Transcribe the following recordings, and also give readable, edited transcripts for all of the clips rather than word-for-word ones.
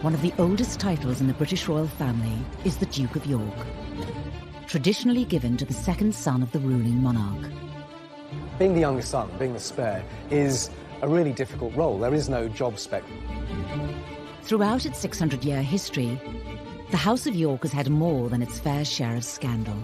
one of the oldest titles in the British royal family is the Duke of York, traditionally given to the second son of the ruling monarch. Being the youngest son, being the spare, is a really difficult role. There is no job spec. Throughout its 600-year history, the House of York has had more than its fair share of scandal.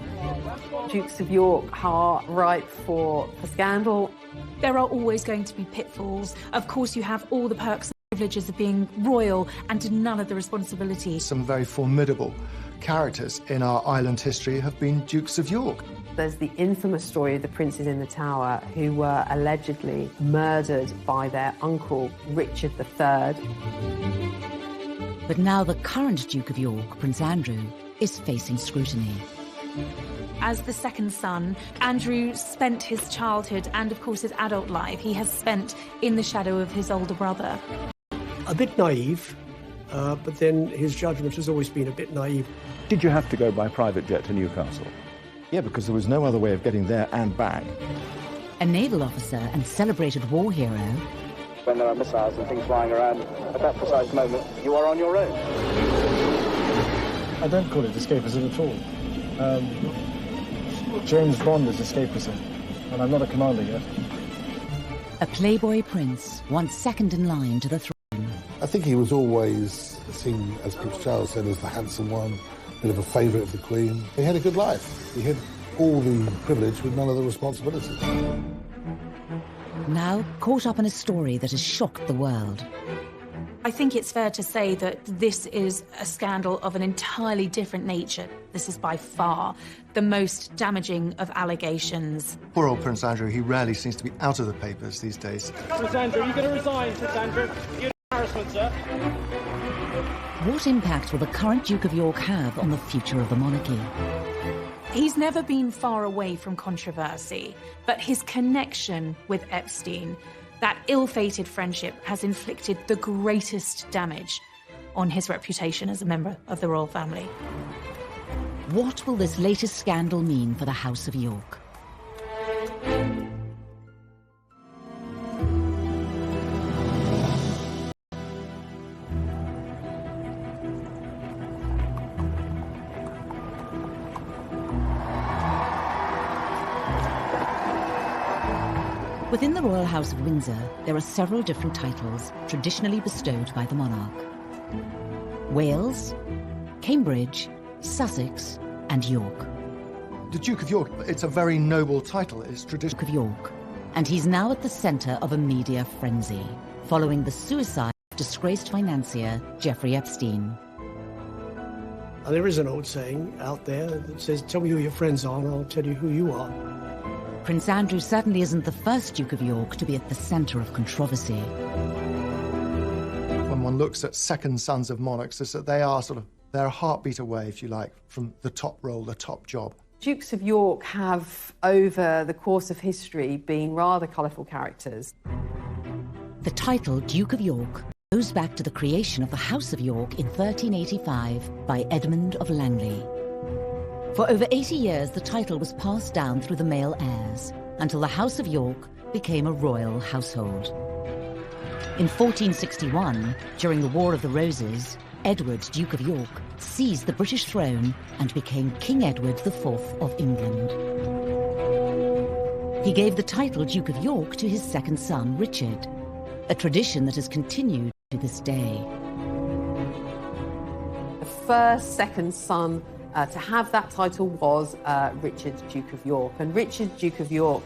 Dukes of York are ripe for scandal. There are always going to be pitfalls. Of course, you have all the perks and privileges of being royal and none of the responsibilities. Some very formidable characters in our island history have been Dukes of York. There's the infamous story of the princes in the Tower who were allegedly murdered by their uncle, Richard III. But now the current Duke of York, Prince Andrew, is facing scrutiny. As the second son, Andrew spent his childhood and, of course, his adult life he has spent in the shadow of his older brother. A bit naive, but then his judgment has always been a bit naive. Did you have to go by private jet to Newcastle? Yeah, because there was no other way of getting there and back. A naval officer and celebrated war hero. When there are missiles and things flying around, at that precise moment, you are on your own. I don't call it escapism at all. James Bond is escapism, and I'm not a commander yet. A playboy prince, once second in line to the throne. I think he was always seen, as Prince Charles said, as the handsome one, a bit of a favourite of the Queen. He had a good life. He had all the privilege with none of the responsibility. Now caught up in a story that has shocked the world. I think it's fair to say that this is a scandal of an entirely different nature. This is by far the most damaging of allegations. Poor old Prince Andrew, he rarely seems to be out of the papers these days. Prince Andrew, you're going to resign, Prince Andrew. You're an embarrassment, sir. What impact will the current Duke of York have on the future of the monarchy? He's never been far away from controversy, but his connection with Epstein, that ill-fated friendship, has inflicted the greatest damage on his reputation as a member of the royal family. What will this latest scandal mean for the House of York? Within the Royal House of Windsor, there are several different titles traditionally bestowed by the monarch. Wales, Cambridge, Sussex, and York. The Duke of York, it's a very noble title. It's traditional. Duke of York, and he's now at the centre of a media frenzy, following the suicide of disgraced financier Jeffrey Epstein. And there is an old saying out there that says, tell me who your friends are and I'll tell you who you are. Prince Andrew certainly isn't the first Duke of York to be at the centre of controversy. When one looks at second sons of monarchs, is that they're a heartbeat away, if you like, from the top role, the top job. Dukes of York have, over the course of history, been rather colourful characters. The title Duke of York goes back to the creation of the House of York in 1385 by Edmund of Langley. For over 80 years, the title was passed down through the male heirs until the House of York became a royal household. In 1461, during the War of the Roses, Edward, Duke of York, seized the British throne and became King Edward IV of England. He gave the title Duke of York to his second son, Richard, a tradition that has continued to this day. The first second son to have that title was Richard, Duke of York. And Richard, Duke of York,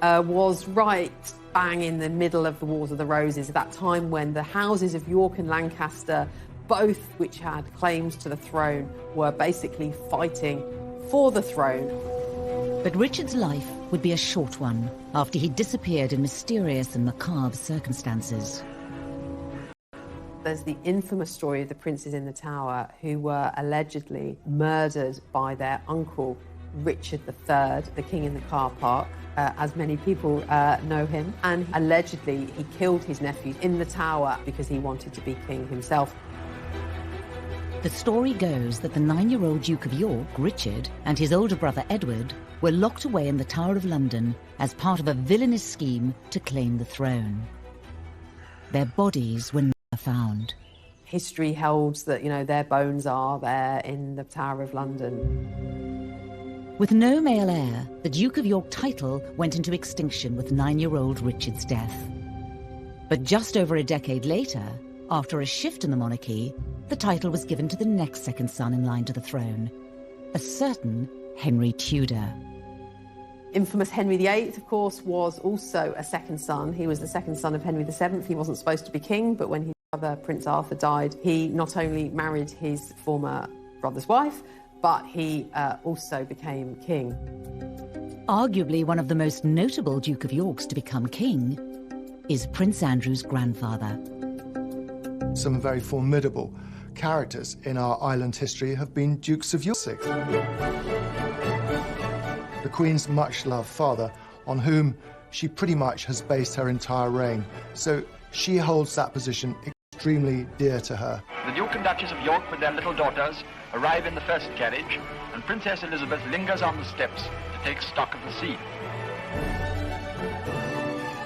was right bang in the middle of the Wars of the Roses, at that time when the houses of York and Lancaster, both which had claims to the throne, were basically fighting for the throne. But Richard's life would be a short one after he disappeared in mysterious and macabre circumstances. There's the infamous story of the princes in the Tower who were allegedly murdered by their uncle, Richard III, the king in the car park, as many people know him. And allegedly he killed his nephew in the Tower because he wanted to be king himself. The story goes that the 9-year-old Duke of York, Richard, and his older brother Edward were locked away in the Tower of London as part of a villainous scheme to claim the throne. Their bodies were never found. history holds that, their bones are there in the Tower of London. With no male heir, the Duke of York title went into extinction with 9-year-old Richard's death. But just over a decade later, after a shift in the monarchy, the title was given to the next second son in line to the throne, a certain Henry Tudor. Infamous Henry VIII, of course, was also a second son. He was the second son of Henry VII. He wasn't supposed to be king, but when his brother, Prince Arthur, died, he not only married his former brother's wife, but he also became king. Arguably one of the most notable Duke of Yorks to become king is Prince Andrew's grandfather. Some very formidable characters in our island history have been Dukes of York. The Queen's much-loved father, on whom she pretty much has based her entire reign, so she holds that position extremely dear to her. The Duke and Duchess of York with their little daughters arrive in the first carriage, and Princess Elizabeth lingers on the steps to take stock of the scene.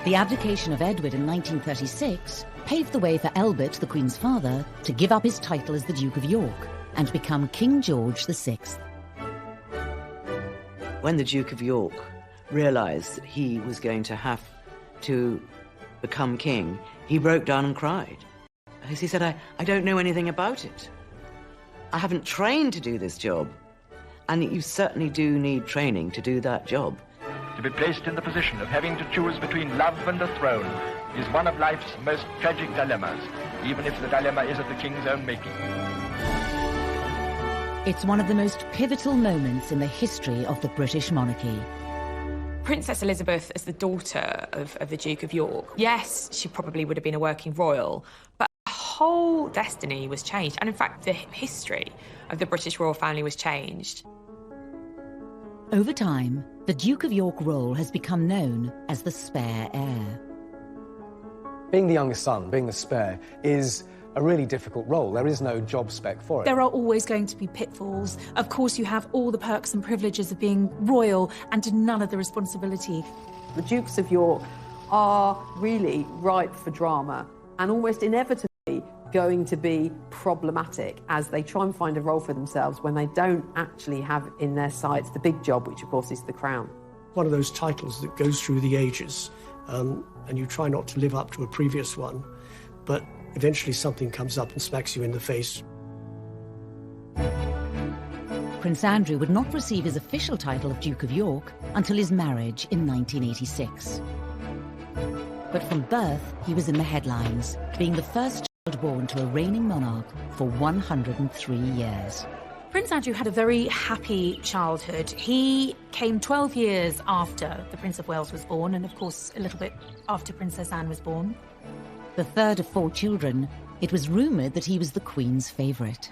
The abdication of Edward in 1936 paved the way for Elbert, the Queen's father, to give up his title as the Duke of York and become King George VI. When the Duke of York realised that he was going to have to become king, he broke down and cried. Because he said, I don't know anything about it. I haven't trained to do this job. And you certainly do need training to do that job. To be placed in the position of having to choose between love and the throne is one of life's most tragic dilemmas, even if the dilemma is of the king's own making. It's one of the most pivotal moments in the history of the British monarchy. Princess Elizabeth, as the daughter of the Duke of York, yes, she probably would have been a working royal, but her whole destiny was changed. And in fact, the history of the British royal family was changed. Over time, the Duke of York role has become known as the spare heir. Being the youngest son, being the spare, is a really difficult role. There is no job spec for it. There are always going to be pitfalls. Of course, you have all the perks and privileges of being royal and none of the responsibility. The Dukes of York are really ripe for drama and almost inevitably going to be problematic as they try and find a role for themselves when they don't actually have in their sights the big job, which of course is the crown. One of those titles that goes through the ages, and you try not to live up to a previous one, but eventually something comes up and smacks you in the face. Prince Andrew would not receive his official title of Duke of York until his marriage in 1986. But from birth, he was in the headlines, being the first child born to a reigning monarch for 103 years. Prince Andrew had a very happy childhood. He came 12 years after the Prince of Wales was born, and of course a little bit after Princess Anne was born. The third of 4 children, it was rumoured that he was the Queen's favourite.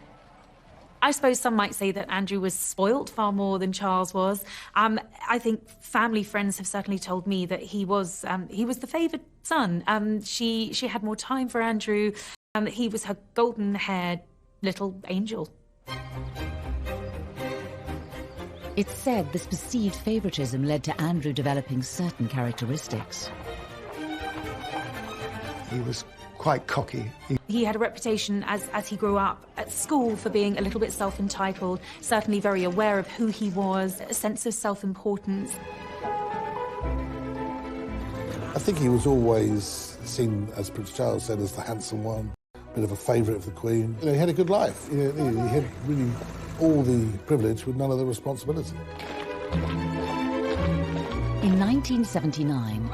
I suppose some might say that Andrew was spoilt far more than Charles was. I think family friends have certainly told me that he was the favoured son. She had more time for Andrew. He was her golden-haired little angel. It's said this perceived favouritism led to Andrew developing certain characteristics. He was quite cocky. He had a reputation as he grew up at school for being a little bit self-entitled, certainly very aware of who he was, a sense of self-importance. I think he was always seen, as Prince Charles said, as the handsome one, a bit of a favourite of the Queen. He had a good life. He had really all the privilege with none of the responsibility. In 1979,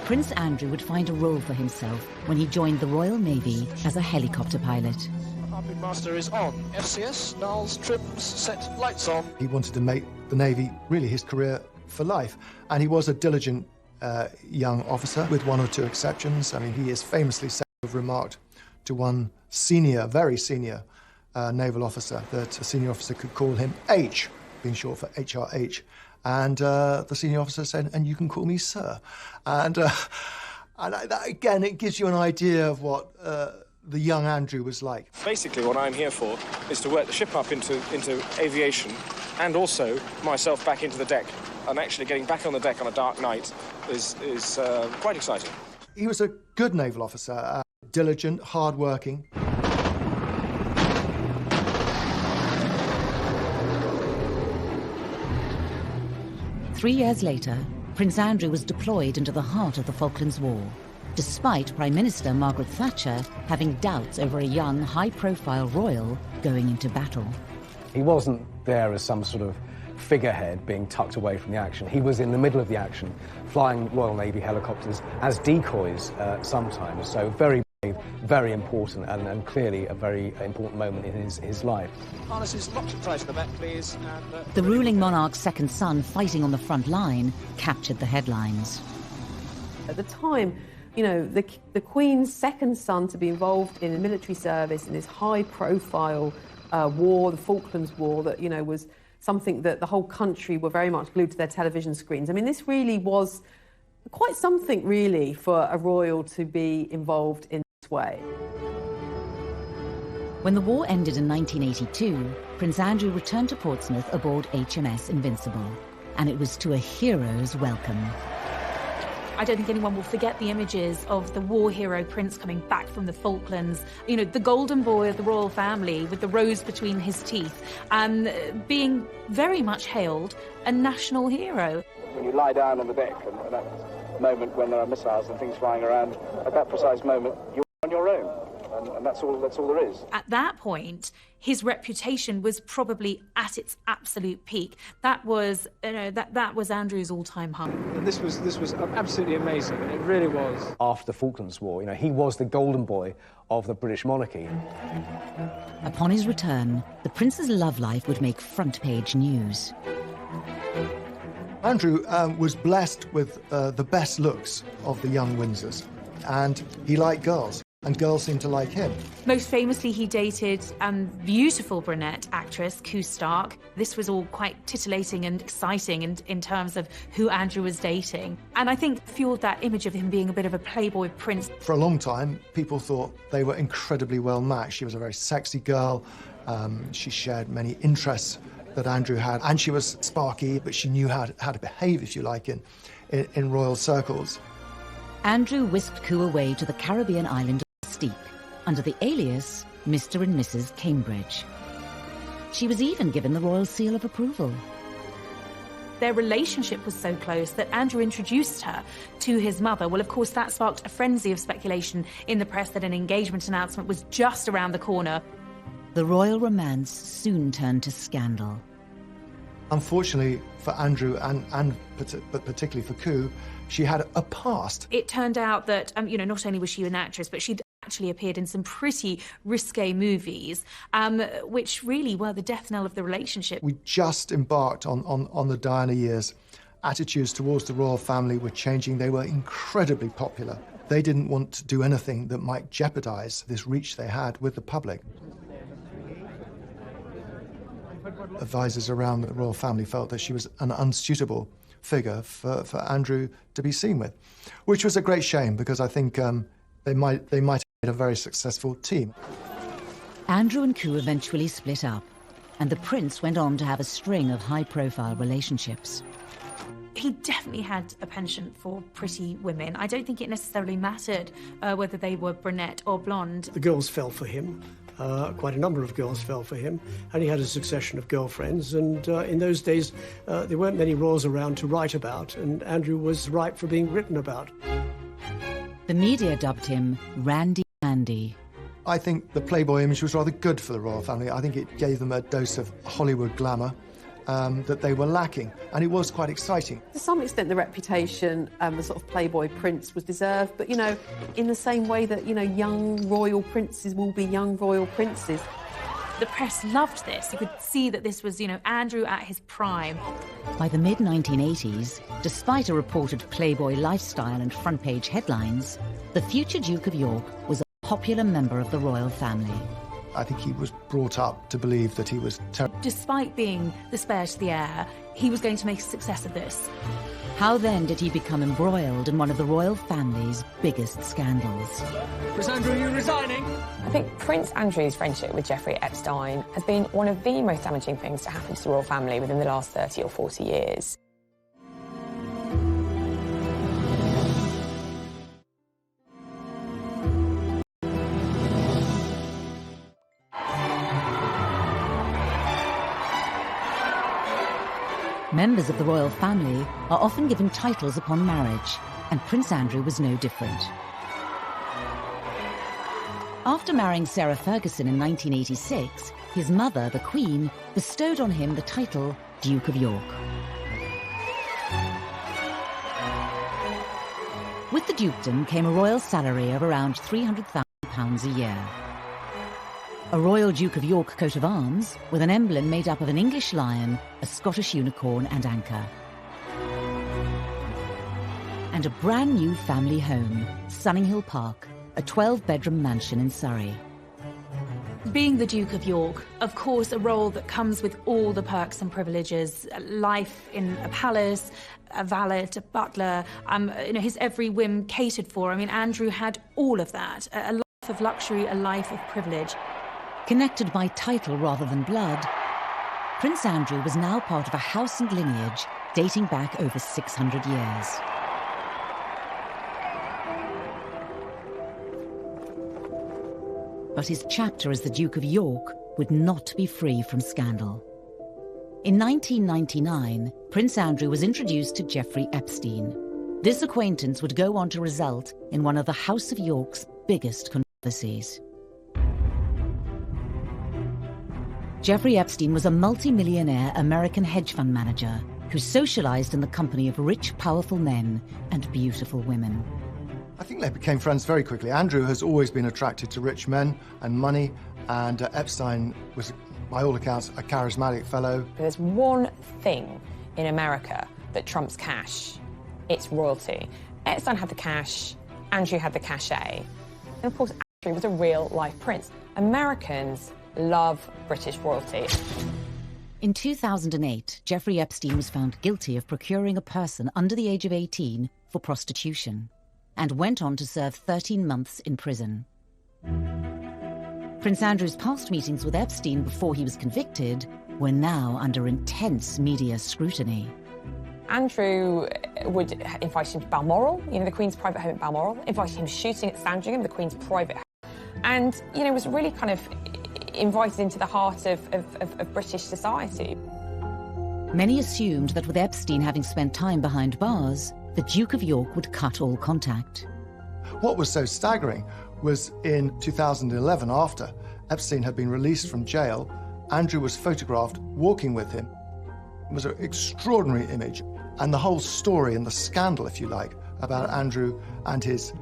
Prince Andrew would find a role for himself when he joined the Royal Navy as a helicopter pilot. Harpoon Master is on. FCS, Niles, trims, set, lights on. He wanted to make the Navy really his career for life, and he was a diligent young officer, with one or two exceptions. I mean, he is famously said to have remarked to one senior, very senior naval officer that a senior officer could call him H, being short for HRH. And the senior officer said, "And you can call me sir." And that, again, it gives you an idea of what the young Andrew was like. Basically, what I'm here for is to work the ship up into aviation, and also myself back into the deck. And actually getting back on the deck on a dark night is quite exciting. He was a good naval officer, diligent, hard-working. 3 years later, Prince Andrew was deployed into the heart of the Falklands War, despite Prime Minister Margaret Thatcher having doubts over a young, high-profile royal going into battle. He wasn't there as some sort of figurehead being tucked away from the action. He was in the middle of the action, flying Royal Navy helicopters as decoys sometimes. So very brave, very important, and clearly a very important moment in his life. Harnesses locked tight to the back, please. And, The ruling monarch's second son fighting on the front line captured the headlines. At the time, you know, the Queen's second son to be involved in a military service in this high-profile war, the Falklands War, that, you know, was something that the whole country were very much glued to their television screens. I mean, this really was quite something, really, for a royal to be involved in this way. When the war ended in 1982, Prince Andrew returned to Portsmouth aboard HMS Invincible, and it was to a hero's welcome. I don't think anyone will forget the images of the war hero Prince coming back from the Falklands, you know, the golden boy of the royal family with the rose between his teeth, and being very much hailed a national hero. When you lie down on the deck, and at that moment when there are missiles and things flying around, at that precise moment, you're on your own. And that's all there is. At that point, his reputation was probably at its absolute peak. That was, you know, that was Andrew's all-time high. And this was absolutely amazing. It really was. After the Falklands War, you know, he was the golden boy of the British monarchy. Upon his return, the prince's love life would make front-page news. Andrew was blessed with the best looks of the young Windsors, and he liked girls. And girls seemed to like him. Most famously, he dated beautiful brunette actress Koo Stark. This was all quite titillating and exciting in terms of who Andrew was dating. And I think fueled that image of him being a bit of a playboy prince. For a long time, people thought they were incredibly well matched. She was a very sexy girl. She shared many interests that Andrew had. And she was sparky, but she knew how to behave, if you like, in royal circles. Andrew whisked Koo away to the Caribbean island of Steep, under the alias Mr. and Mrs. Cambridge. She was even given the royal seal of approval. Their relationship was so close that Andrew introduced her to his mother. Well, of course, that sparked a frenzy of speculation in the press that an engagement announcement was just around the corner. The royal romance soon turned to scandal. Unfortunately for Andrew but particularly for Koo, she had a past. It turned out that, you know, not only was she an actress, but she'd actually appeared in some pretty risque movies, which really were the death knell of the relationship. We just embarked on the Diana years. Attitudes towards the royal family were changing. They were incredibly popular. They didn't want to do anything that might jeopardize this reach they had with the public. Advisors around the royal family felt that she was an unsuitable figure for Andrew to be seen with, which was a great shame because I think they might have made a very successful team. Andrew and Koo eventually split up, and the prince went on to have a string of high-profile relationships. He definitely had a penchant for pretty women. I don't think it necessarily mattered whether they were brunette or blonde. The girls fell for him. Quite a number of girls fell for him, and he had a succession of girlfriends. And in those days, there weren't many royals around to write about, and Andrew was ripe for being written about. The media dubbed him Randy Andy. I think the Playboy image was rather good for the royal family. I think it gave them a dose of Hollywood glamour that they were lacking, and it was quite exciting. To some extent, the reputation, the sort of Playboy prince was deserved, but, you know, in the same way that, you know, young royal princes will be young royal princes. The press loved this. You could see that this was, you know, Andrew at his prime. By the mid-1980s, despite a reported Playboy lifestyle and front-page headlines, the future Duke of York was a popular member of the royal family. I think he was brought up to believe that he was terrible. Despite being the spare to the heir, he was going to make a success of this. How then did he become embroiled in one of the royal family's biggest scandals? Prince Andrew, are you resigning? I think Prince Andrew's friendship with Jeffrey Epstein has been one of the most damaging things to happen to the royal family within the last 30 or 40 years. Members of the royal family are often given titles upon marriage, and Prince Andrew was no different. After marrying Sarah Ferguson in 1986, his mother, the Queen, bestowed on him the title Duke of York. With the dukedom came a royal salary of around £300,000 a year. A Royal Duke of York coat of arms with an emblem made up of an English lion, a Scottish unicorn and anchor. And a brand new family home, Sunninghill Park, a 12-bedroom mansion in Surrey. Being the Duke of York, of course, a role that comes with all the perks and privileges, life in a palace, a valet, a butler, his every whim catered for. I mean, Andrew had all of that, a life of luxury, a life of privilege. Connected by title rather than blood, Prince Andrew was now part of a house and lineage dating back over 600 years. But his chapter as the Duke of York would not be free from scandal. In 1999, Prince Andrew was introduced to Jeffrey Epstein. This acquaintance would go on to result in one of the House of York's biggest controversies. Jeffrey Epstein was a multi-millionaire American hedge fund manager who socialized in the company of rich, powerful men and beautiful women. I think they became friends very quickly. Andrew has always been attracted to rich men and money, and Epstein was, by all accounts, a charismatic fellow. There's one thing in America that trumps cash. It's royalty. Epstein had the cash, Andrew had the cachet. And of course, Andrew was a real-life prince. Americans love British royalty. In 2008, Jeffrey Epstein was found guilty of procuring a person under the age of 18 for prostitution and went on to serve 13 months in prison. Prince Andrew's past meetings with Epstein before he was convicted were now under intense media scrutiny. Andrew would invite him to Balmoral, the Queen's private home at Balmoral, invited him shooting at Sandringham, the Queen's private home, and, was really kind of invited into the heart of British society. Many assumed that with Epstein having spent time behind bars, the Duke of York would cut all contact. What was so staggering was in 2011, after Epstein had been released from jail, Andrew was photographed walking with him. It was an extraordinary image, and the whole story and the scandal, if you like, about Andrew and his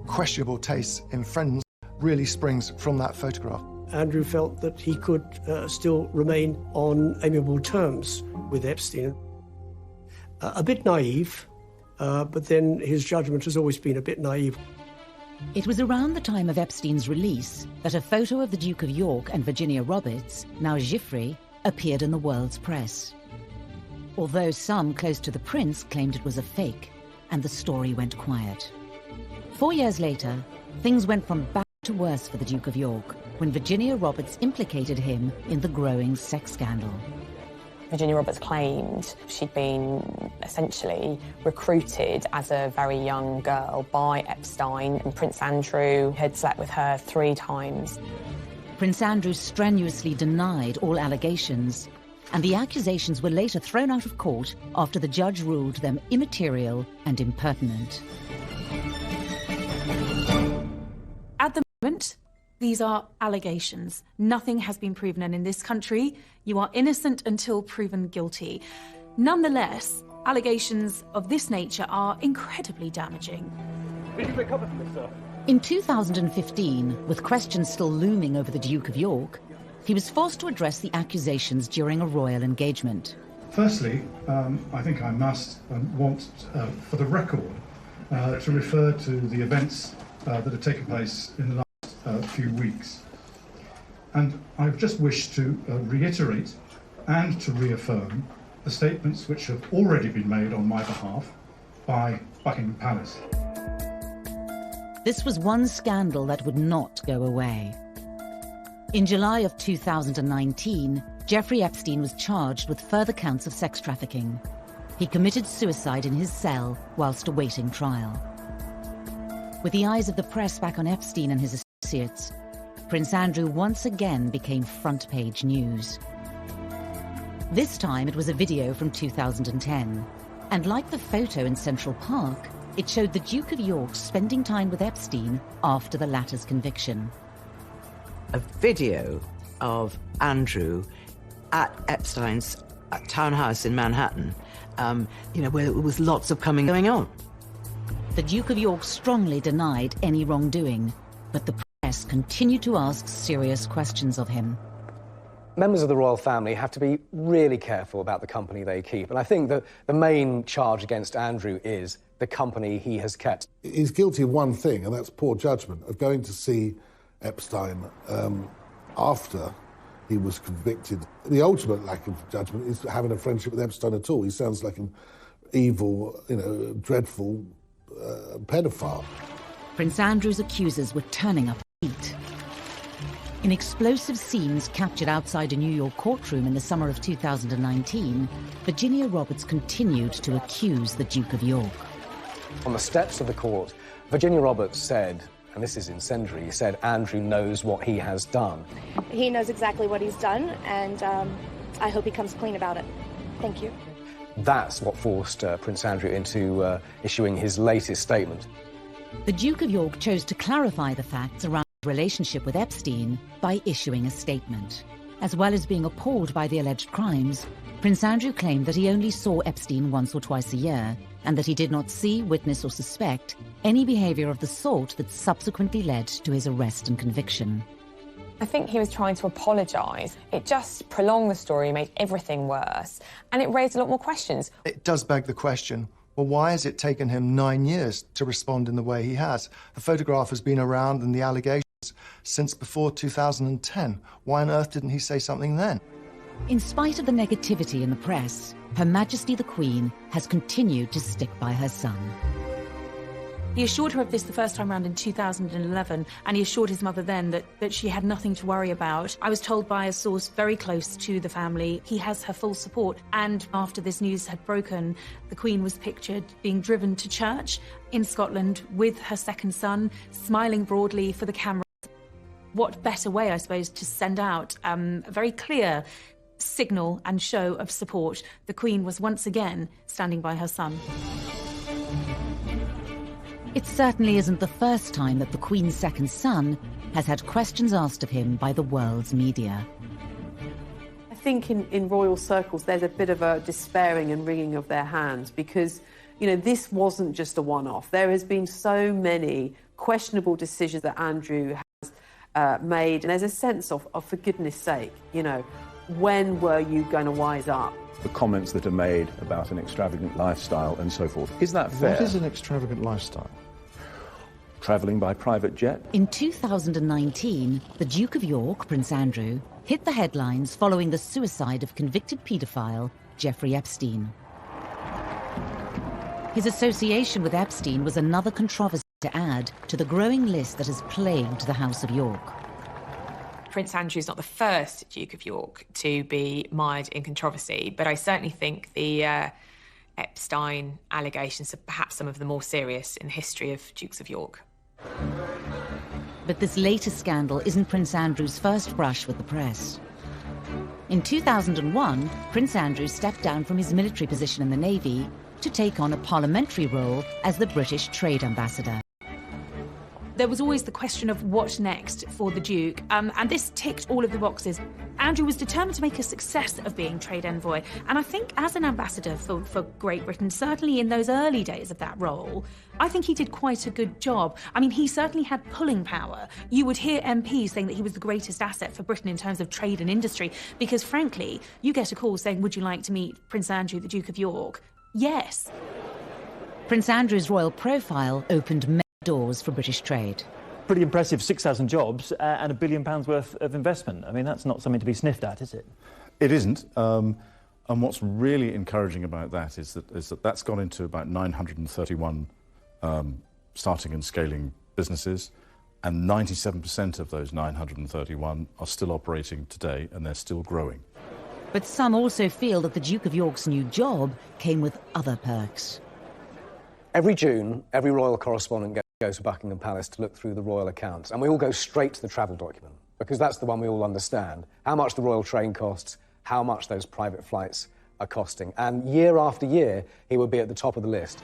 questionable tastes in friends really springs from that photograph. Andrew felt that he could still remain on amiable terms with Epstein. A bit naive, but then his judgment has always been a bit naive. It was around the time of Epstein's release that a photo of the Duke of York and Virginia Roberts, now Giuffre, appeared in the world's press. Although some close to the prince claimed it was a fake, and the story went quiet. 4 years later, things went from bad to worse for the Duke of York when Virginia Roberts implicated him in the growing sex scandal. Virginia Roberts claimed she'd been essentially recruited as a very young girl by Epstein, and Prince Andrew had slept with her 3 times. Prince Andrew strenuously denied all allegations, and the accusations were later thrown out of court after the judge ruled them immaterial and impertinent. At the moment, these are allegations. Nothing has been proven, and in this country, you are innocent until proven guilty. Nonetheless, allegations of this nature are incredibly damaging. Did you recover from this, sir? In 2015, with questions still looming over the Duke of York, he was forced to address the accusations during a royal engagement. Firstly, I think I must want, for the record, to refer to the events that have taken place in the last few weeks. And I've just wished to reiterate and to reaffirm the statements which have already been made on my behalf by Buckingham Palace. This was one scandal that would not go away. In July of 2019, Jeffrey Epstein was charged with further counts of sex trafficking. He committed suicide in his cell whilst awaiting trial. With the eyes of the press back on Epstein and his associates, Prince Andrew once again became front-page news. This time it was a video from 2010. And like the photo in Central Park, it showed the Duke of York spending time with Epstein after the latter's conviction. A video of Andrew at Epstein's townhouse in Manhattan, where there was lots of going on. The Duke of York strongly denied any wrongdoing, but the press continued to ask serious questions of him. Members of the royal family have to be really careful about the company they keep, and I think that the main charge against Andrew is the company he has kept. He's guilty of one thing, and that's poor judgment, of going to see Epstein after he was convicted. The ultimate lack of judgment is having a friendship with Epstein at all. He sounds like an evil, dreadful pedophile. Prince Andrew's accusers were turning up heat. In explosive scenes captured outside a New York courtroom in the summer of 2019, Virginia Roberts continued to accuse the Duke of York. On the steps of the court, Virginia Roberts said, and this is incendiary, said Andrew knows what he has done. He knows exactly what he's done, and I hope he comes clean about it. Thank you. That's what forced Prince Andrew into issuing his latest statement. The Duke of York chose to clarify the facts around his relationship with Epstein by issuing a statement. As well as being appalled by the alleged crimes, Prince Andrew claimed that he only saw Epstein once or twice a year, and that he did not see, witness or suspect any behaviour of the sort that subsequently led to his arrest and conviction. I think he was trying to apologise. It just prolonged the story, made everything worse, and it raised a lot more questions. It does beg the question, well, why has it taken him 9 years to respond in the way he has? The photograph has been around and the allegations since before 2010. Why on earth didn't he say something then? In spite of the negativity in the press, Her Majesty the Queen has continued to stick by her son. He assured her of this the first time round in 2011, and he assured his mother then that she had nothing to worry about. I was told by a source very close to the family he has her full support. And after this news had broken, the Queen was pictured being driven to church in Scotland with her second son, smiling broadly for the camera. What better way, I suppose, to send out a very clear signal and show of support? The Queen was once again standing by her son. It certainly isn't the first time that the Queen's second son has had questions asked of him by the world's media. I think in royal circles there's a bit of a despairing and wringing of their hands because, this wasn't just a one-off. There has been so many questionable decisions that Andrew has made, and there's a sense of for goodness sake, when were you going to wise up? The comments that are made about an extravagant lifestyle and so forth. Is that fair? What is an extravagant lifestyle? Travelling by private jet? In 2019, the Duke of York, Prince Andrew, hit the headlines following the suicide of convicted paedophile Jeffrey Epstein. His association with Epstein was another controversy to add to the growing list that has plagued the House of York. Prince Andrew's not the first Duke of York to be mired in controversy, but I certainly think the Epstein allegations are perhaps some of the more serious in the history of Dukes of York. But this latest scandal isn't Prince Andrew's first brush with the press. In 2001, Prince Andrew stepped down from his military position in the Navy to take on a parliamentary role as the British Trade Ambassador. There was always the question of what next for the Duke, and this ticked all of the boxes. Andrew was determined to make a success of being trade envoy, and I think as an ambassador for Great Britain, certainly in those early days of that role, I think he did quite a good job. I mean, he certainly had pulling power. You would hear MPs saying that he was the greatest asset for Britain in terms of trade and industry, because frankly, you get a call saying, would you like to meet Prince Andrew, the Duke of York? Yes. Prince Andrew's royal profile opened many doors for British trade. Pretty impressive, 6,000 jobs and £1 billion worth of investment. I mean, that's not something to be sniffed at, is it? It isn't. And what's really encouraging about that is that that's gone into about 931 starting and scaling businesses, and 97% of those 931 are still operating today, and they're still growing. But some also feel that the Duke of York's new job came with other perks. Every June, every royal correspondent goes to Buckingham Palace to look through the royal accounts, and we all go straight to the travel document, because that's the one we all understand. How much the royal train costs, how much those private flights are costing. And year after year, he would be at the top of the list.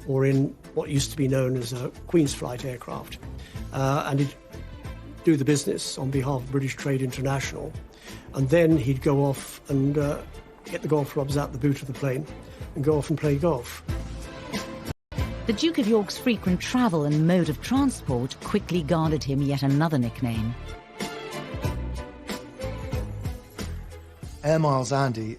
Or in what used to be known as a Queen's Flight aircraft. And he'd do the business on behalf of British Trade International. And then he'd go off and get the golf clubs out the boot of the plane and go off and play golf. The Duke of York's frequent travel and mode of transport quickly garnered him yet another nickname. Air Miles Andy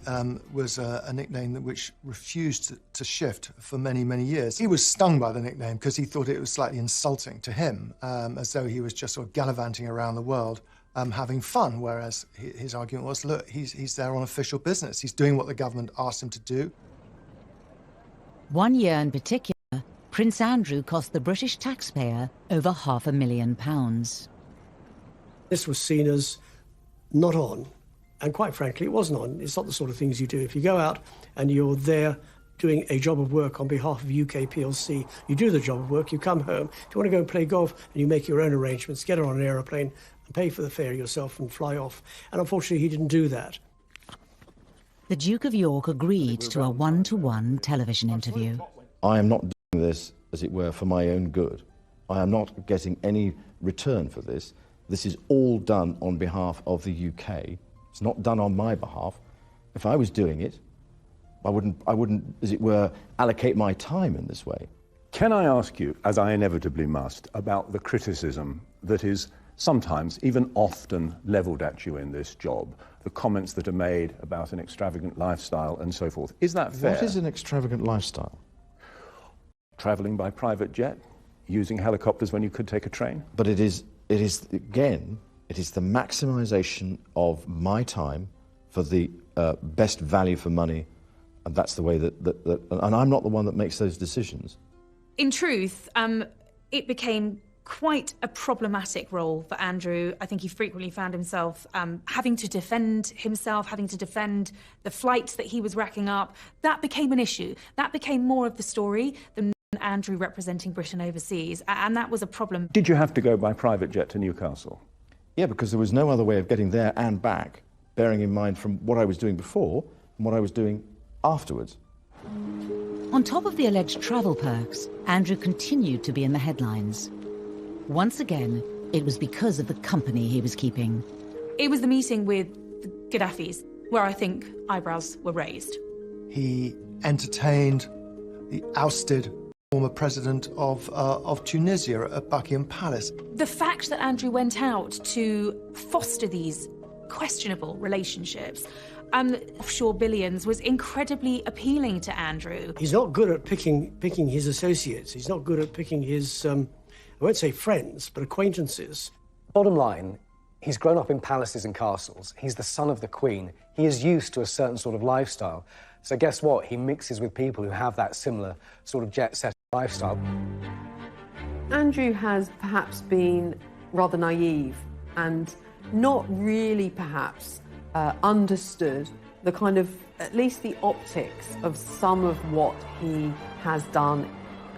was a nickname which refused to shift for many, many years. He was stung by the nickname because he thought it was slightly insulting to him, as though he was just sort of gallivanting around the world, having fun, whereas his argument was, look, he's there on official business. He's doing what the government asked him to do. One year in particular, Prince Andrew cost the British taxpayer over £500,000. This was seen as not on. And quite frankly, it wasn't on. It's not the sort of things you do. If you go out and you're there doing a job of work on behalf of UK PLC, you do the job of work, you come home. If you want to go and play golf, and you make your own arrangements, get on an aeroplane and pay for the fare yourself and fly off. And unfortunately, he didn't do that. The Duke of York agreed to a one-to-one television interview. I am not doing this, as it were, for my own good. I am not getting any return for this. This is all done on behalf of the UK. It's not done on my behalf. If I was doing it, I wouldn't, as it were, allocate my time in this way. Can I ask you, as I inevitably must, about the criticism that is sometimes, even often, levelled at you in this job, the comments that are made about an extravagant lifestyle and so forth? Is that fair? What is an extravagant lifestyle? Travelling by private jet, using helicopters when you could take a train? But it is again, it is the maximisation of my time for the best value for money, and that's the way that and I'm not the one that makes those decisions. In truth, it became quite a problematic role for Andrew. I think he frequently found himself having to defend himself, having to defend the flights that he was racking up. That became an issue. That became more of the story than Andrew representing Britain overseas, and that was a problem. Did you have to go by private jet to Newcastle? Yeah, because there was no other way of getting there and back, bearing in mind from what I was doing before and what I was doing afterwards. On top of the alleged travel perks, Andrew continued to be in the headlines. Once again, it was because of the company he was keeping. It was the meeting with the Gaddafis where I think eyebrows were raised. He entertained the ousted former president of Tunisia at Buckingham Palace. The fact that Andrew went out to foster these questionable relationships, offshore billions, was incredibly appealing to Andrew. He's not good at picking his associates. He's not good at picking his, I won't say friends, but acquaintances. Bottom line, he's grown up in palaces and castles. He's the son of the Queen. He is used to a certain sort of lifestyle. So guess what? He mixes with people who have that similar sort of jet-set lifestyle. Andrew has perhaps been rather naive and not really perhaps understood the kind of, at least the optics of some of what he has done.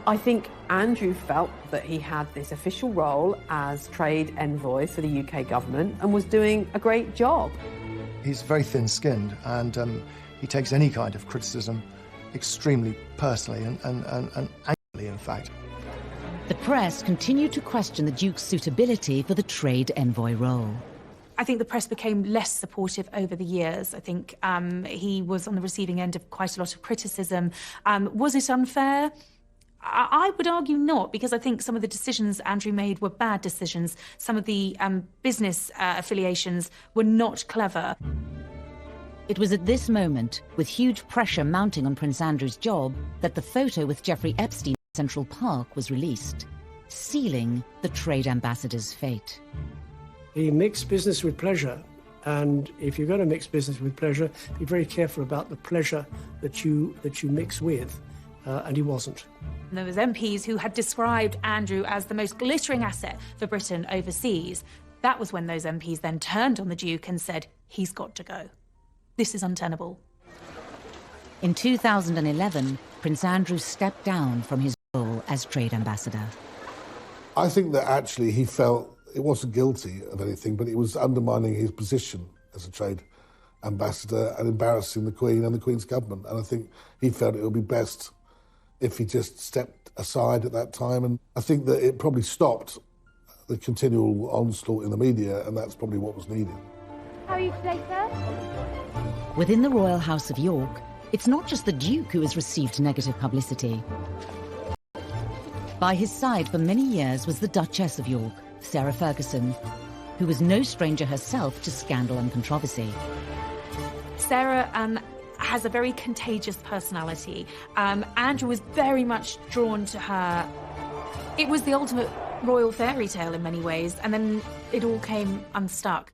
I think Andrew felt that he had this official role as trade envoy for the UK government and was doing a great job. He's very thin-skinned, and he takes any kind of criticism extremely personally and angrily, in fact. The press continued to question the Duke's suitability for the trade envoy role. I think the press became less supportive over the years. I think he was on the receiving end of quite a lot of criticism. Was it unfair? I would argue not, because I think some of the decisions Andrew made were bad decisions. Some of the business affiliations were not clever. It was at this moment, with huge pressure mounting on Prince Andrew's job, that the photo with Jeffrey Epstein in Central Park was released, sealing the trade ambassador's fate. He mixed business with pleasure, and if you're going to mix business with pleasure, be very careful about the pleasure that you mix with, and he wasn't. There was MPs who had described Andrew as the most glittering asset for Britain overseas. That was when those MPs then turned on the Duke and said, he's got to go. This is untenable. In 2011, Prince Andrew stepped down from his role as trade ambassador. I think that actually he felt it wasn't guilty of anything, but it was undermining his position as a trade ambassador and embarrassing the Queen and the Queen's government. And I think he felt it would be best if he just stepped aside at that time. And I think that it probably stopped the continual onslaught in the media, and that's probably what was needed. How are you today, sir? Within the Royal House of York, it's not just the Duke who has received negative publicity. By his side for many years was the Duchess of York, Sarah Ferguson, who was no stranger herself to scandal and controversy. Sarah has a very contagious personality. Andrew was very much drawn to her. It was the ultimate royal fairy tale in many ways, and then it all came unstuck.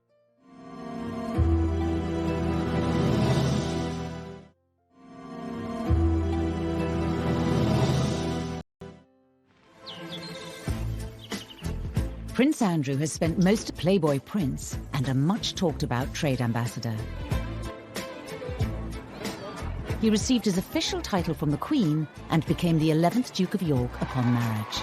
Prince Andrew has spent most Playboy Prince and a much-talked-about trade ambassador. He received his official title from the Queen and became the 11th Duke of York upon marriage.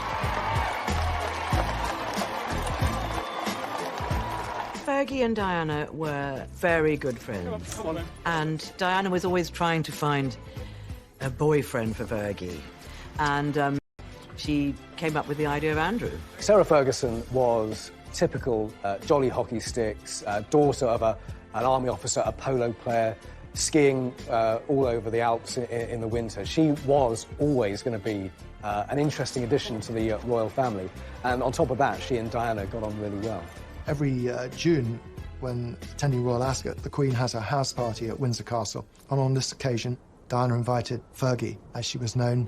Fergie and Diana were very good friends. Come on. And Diana was always trying to find a boyfriend for Fergie. And she came up with the idea of Andrew. Sarah Ferguson was typical jolly hockey sticks, daughter of an army officer, a polo player, skiing all over the Alps in the winter. She was always going to be an interesting addition to the royal family. And on top of that, she and Diana got on really well. Every June, when attending royal ascot, the Queen has a house party at Windsor Castle. And on this occasion, Diana invited Fergie, as she was known,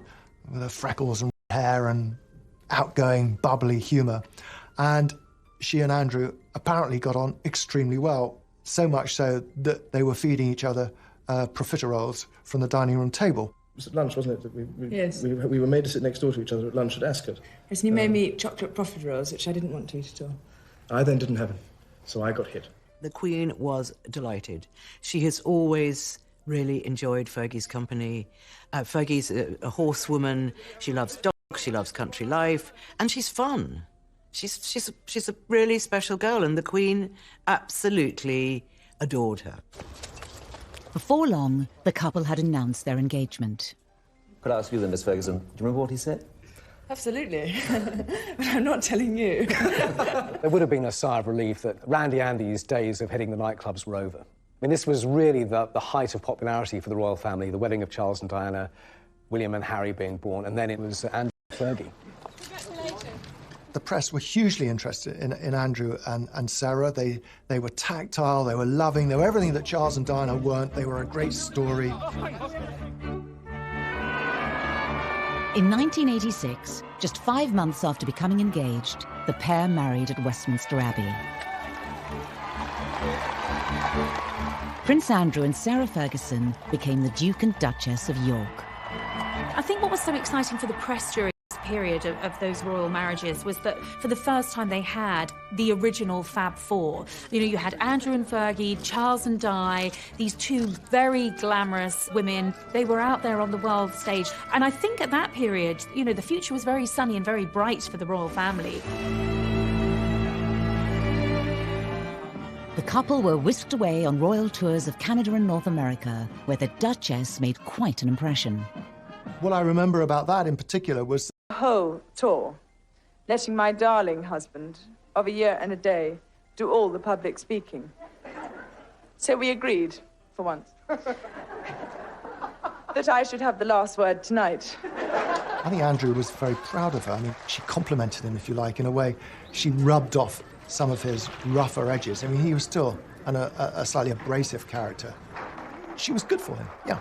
with her freckles and hair and outgoing, bubbly humour. And she and Andrew apparently got on extremely well, so much so that they were feeding each other profiteroles from the dining room table. It was at lunch, wasn't it? Yes. We were made to sit next door to each other at lunch at Ascot. Yes, and you made me eat chocolate profiteroles, which I didn't want to eat at all. I then didn't have it, so I got hit. The Queen was delighted. She has always really enjoyed Fergie's company. Fergie's a horsewoman. She loves dogs, she loves country life, and she's fun. She's a really special girl, and the Queen absolutely adored her. Before long, the couple had announced their engagement. Could I ask you then, Miss Ferguson, do you remember what he said? Absolutely. But I'm not telling you. There would have been a sigh of relief that Randy Andy's days of hitting the nightclubs were over. I mean, this was really the height of popularity for the royal family, the wedding of Charles and Diana, William and Harry being born, and then it was Andrew and Fergie. The press were hugely interested in Andrew and Sarah. They were tactile, they were loving, they were everything that Charles and Diana weren't. They were a great story. In 1986, just 5 months after becoming engaged, the pair married at Westminster Abbey. Prince Andrew and Sarah Ferguson became the Duke and Duchess of York. I think what was so exciting for the press during this period of those royal marriages was that for the first time they had the original Fab Four. You know, you had Andrew and Fergie, Charles and Di, these two very glamorous women. They were out there on the world stage. And I think at that period, you know, the future was very sunny and very bright for the royal family. The couple were whisked away on royal tours of Canada and North America, where the Duchess made quite an impression. What I remember about that in particular was The whole tour, letting my darling husband of a year and a day do all the public speaking. So we agreed, for once, that I should have the last word tonight. I think Andrew was very proud of her. I mean, she complimented him, if you like, in a way. She rubbed off some of his rougher edges. I mean, he was still a slightly abrasive character. She was good for him, yeah.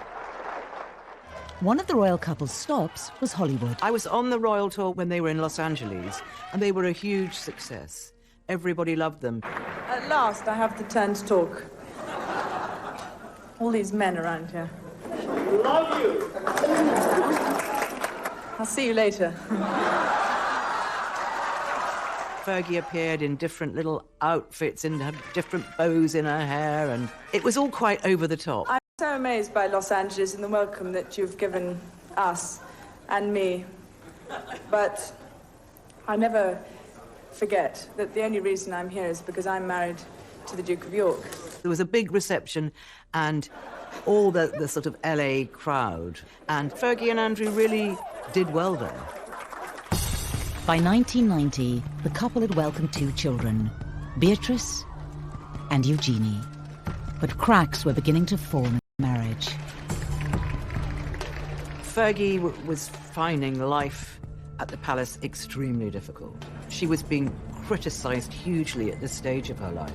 One of the royal couple's stops was Hollywood. I was on the royal tour when they were in Los Angeles, and they were a huge success. Everybody loved them. At last, I have the turn to talk. All these men around here. Love you! I'll see you later. Fergie appeared in different little outfits and had different bows in her hair, and it was all quite over the top. I'm so amazed by Los Angeles and the welcome that you've given us and me. But I never forget that the only reason I'm here is because I'm married to the Duke of York. There was a big reception and all the sort of LA crowd, and Fergie and Andrew really did well there. By 1990, the couple had welcomed 2 children, Beatrice and Eugenie. But cracks were beginning to form in the marriage. Fergie was finding life at the palace extremely difficult. She was being criticised hugely at this stage of her life.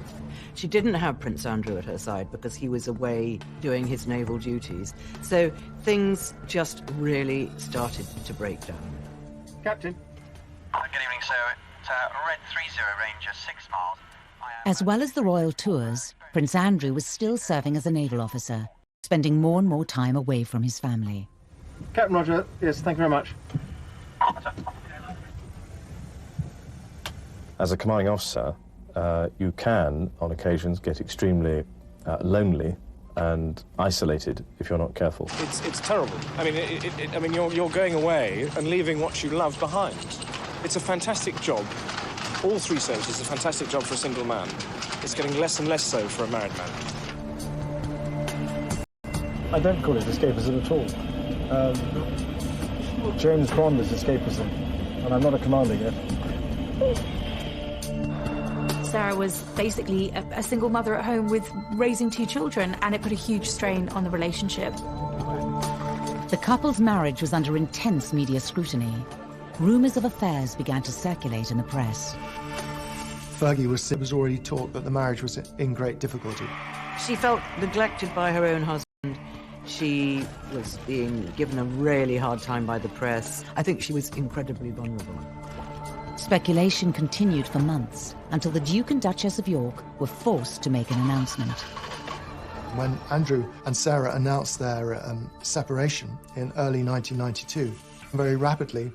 She didn't have Prince Andrew at her side because he was away doing his naval duties. So things just really started to break down. Captain. Good evening, sir. It's Red 30 Ranger, 6 miles. As well as the royal tours, Prince Andrew was still serving as a naval officer, spending more and more time away from his family. Captain Roger, yes, thank you very much. As a commanding officer, you can, on occasions, get extremely lonely and isolated if you're not careful. It's terrible. I mean, you're going away and leaving what you love behind. It's a fantastic job. All 3 services are a fantastic job for a single man. It's getting less and less so for a married man. I don't call it escapism at all. James Bond is escapism, and I'm not a commander yet. Sarah was basically a single mother at home with raising 2 children, and it put a huge strain on the relationship. The couple's marriage was under intense media scrutiny. Rumours of affairs began to circulate in the press. Fergie was already taught that the marriage was in great difficulty. She felt neglected by her own husband. She was being given a really hard time by the press. I think she was incredibly vulnerable. Speculation continued for months until the Duke and Duchess of York were forced to make an announcement. When Andrew and Sarah announced their separation in early 1992, very rapidly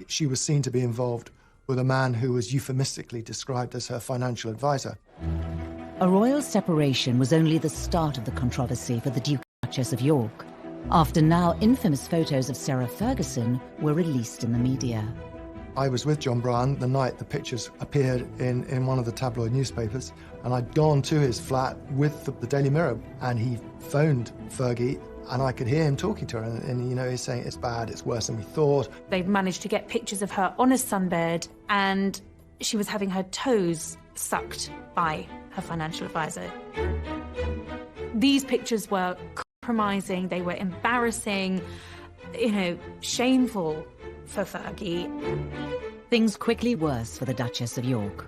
she was seen to be involved with a man who was euphemistically described as her financial advisor. A royal separation was only the start of the controversy for the Duke and Duchess of York, after now infamous photos of Sarah Ferguson were released in the media. I was with John Bryan the night the pictures appeared in one of the tabloid newspapers, and I'd gone to his flat with the Daily Mirror, and he phoned Fergie, and I could hear him talking to her, and you know, he's saying it's bad, it's worse than we thought. They've managed to get pictures of her on a sunbed, and she was having her toes sucked by her financial advisor. These pictures were compromising, they were embarrassing, shameful for Fergie. Things quickly worse for the Duchess of York.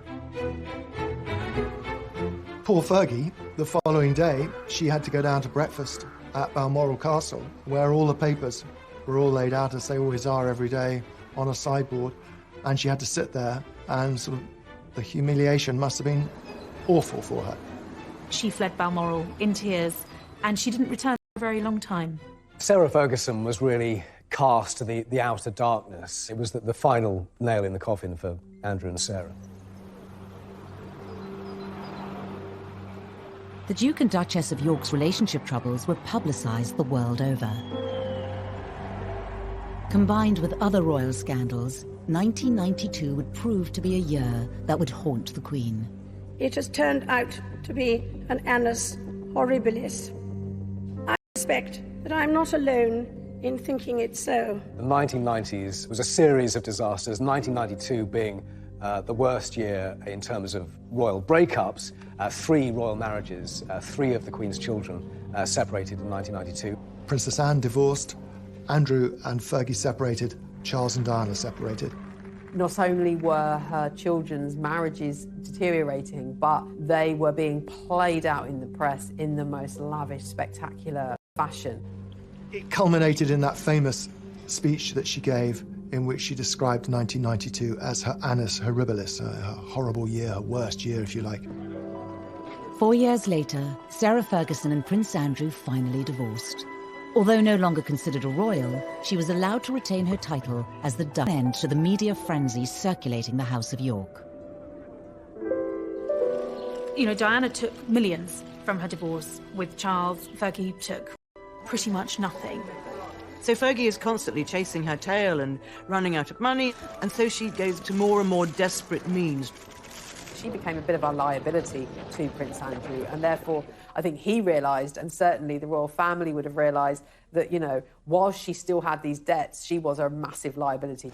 Poor Fergie, the following day, she had to go down to breakfast at Balmoral Castle, where all the papers were all laid out, as they always are every day, on a sideboard, and she had to sit there, and sort of the humiliation must have been awful for her. She fled Balmoral in tears, and she didn't return for a very long time. Sarah Ferguson was really cast to the outer darkness. It was the final nail in the coffin for Andrew and Sarah. The Duke and Duchess of York's relationship troubles were publicised the world over. Combined with other royal scandals, 1992 would prove to be a year that would haunt the Queen. It has turned out to be an annus horribilis. I suspect that I'm not alone in thinking it so. The 1990s was a series of disasters, 1992 being the worst year in terms of royal breakups. 3 royal marriages, 3 of the Queen's children separated in 1992. Princess Anne divorced, Andrew and Fergie separated, Charles and Diana separated. Not only were her children's marriages deteriorating, but they were being played out in the press in the most lavish, spectacular fashion. It culminated in that famous speech that she gave, in which she described 1992 as her annus horribilis, her horrible year, her worst year, if you like. 4 years later, Sarah Ferguson and Prince Andrew finally divorced. Although no longer considered a royal, she was allowed to retain her title as the end to the media frenzy circulating the House of York. Diana took millions from her divorce with Charles. Fergie took pretty much nothing. So Fergie is constantly chasing her tail and running out of money, and so she goes to more and more desperate means. She became a bit of a liability to Prince Andrew, and therefore I think he realised, and certainly the royal family would have realised, that, you know, while she still had these debts, she was a massive liability.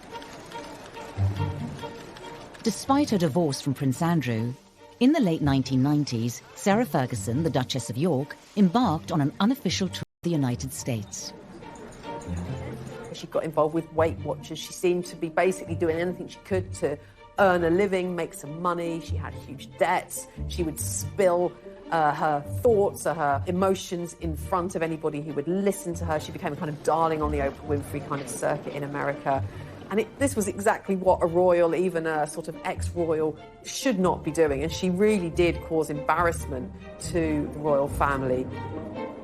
Despite her divorce from Prince Andrew, in the late 1990s, Sarah Ferguson, the Duchess of York, embarked on an unofficial tour of the United States. She got involved with Weight Watchers. She seemed to be basically doing anything she could to earn a living, make some money. She had huge debts. She would spill her thoughts or her emotions in front of anybody who would listen to her. She became a kind of darling on the Oprah Winfrey kind of circuit in America. And this was exactly what a royal, even a sort of ex-royal, should not be doing. And she really did cause embarrassment to the royal family.